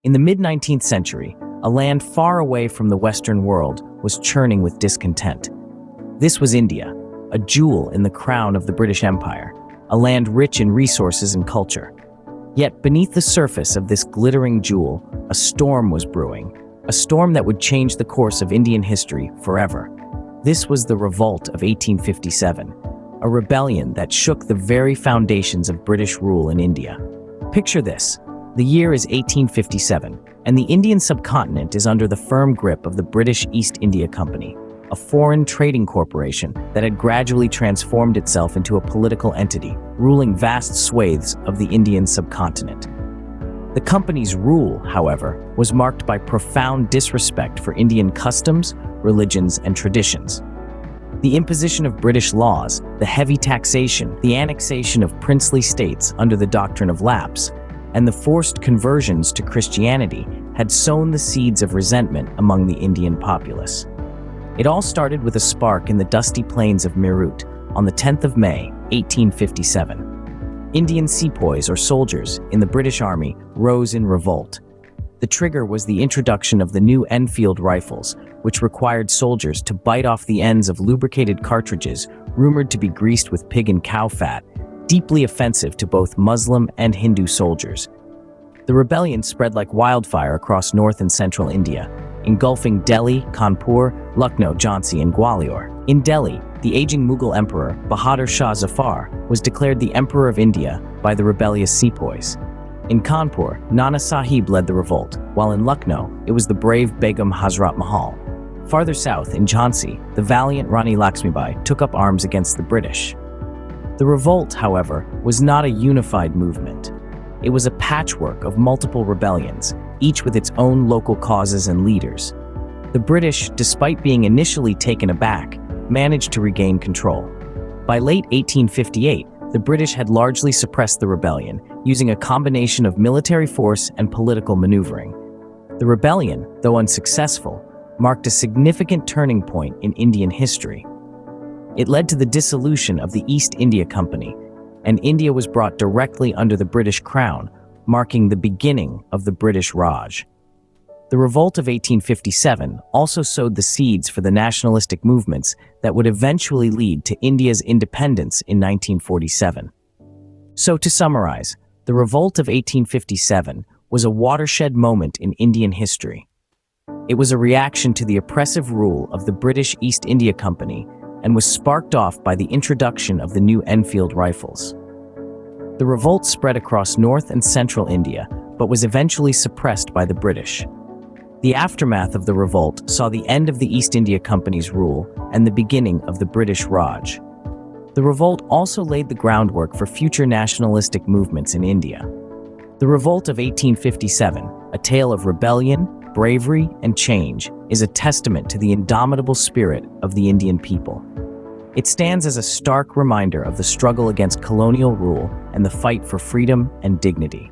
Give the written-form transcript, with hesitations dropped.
In the mid-19th century, a land far away from the Western world was churning with discontent. This was India, a jewel in the crown of the British Empire, a land rich in resources and culture. Yet beneath the surface of this glittering jewel, a storm was brewing, a storm that would change the course of Indian history forever. This was the Revolt of 1857, a rebellion that shook the very foundations of British rule in India. Picture this. The year is 1857, and the Indian subcontinent is under the firm grip of the British East India Company, a foreign trading corporation that had gradually transformed itself into a political entity, ruling vast swathes of the Indian subcontinent. The company's rule, however, was marked by profound disrespect for Indian customs, religions, and traditions. The imposition of British laws, the heavy taxation, the annexation of princely states under the doctrine of lapse, and the forced conversions to Christianity had sown the seeds of resentment among the Indian populace. It all started with a spark in the dusty plains of Meerut on the 10th of May, 1857. Indian sepoys, or soldiers, in the British Army rose in revolt. The trigger was the introduction of the new Enfield rifles, which required soldiers to bite off the ends of lubricated cartridges rumored to be greased with pig and cow fat, deeply offensive to both Muslim and Hindu soldiers. The rebellion spread like wildfire across north and central India, engulfing Delhi, Kanpur, Lucknow, Jhansi, and Gwalior. In Delhi, the aging Mughal emperor, Bahadur Shah Zafar, was declared the Emperor of India by the rebellious sepoys. In Kanpur, Nana Sahib led the revolt, while in Lucknow, it was the brave Begum Hazrat Mahal. Farther south, in Jhansi, the valiant Rani Lakshmibai took up arms against the British. The revolt, however, was not a unified movement. It was a patchwork of multiple rebellions, each with its own local causes and leaders. The British, despite being initially taken aback, managed to regain control. By late 1858, the British had largely suppressed the rebellion, using a combination of military force and political maneuvering. The rebellion, though unsuccessful, marked a significant turning point in Indian history. It led to the dissolution of the East India Company, and India was brought directly under the British Crown, marking the beginning of the British Raj. The Revolt of 1857 also sowed the seeds for the nationalistic movements that would eventually lead to India's independence in 1947. So to summarize, the Revolt of 1857 was a watershed moment in Indian history. It was a reaction to the oppressive rule of the British East India Company and was sparked off by the introduction of the new Enfield rifles. The revolt spread across north and central India, but was eventually suppressed by the British. The aftermath of the revolt saw the end of the East India Company's rule and the beginning of the British Raj. The revolt also laid the groundwork for future nationalistic movements in India. The Revolt of 1857, a tale of rebellion, bravery, and change, is a testament to the indomitable spirit of the Indian people. It stands as a stark reminder of the struggle against colonial rule and the fight for freedom and dignity.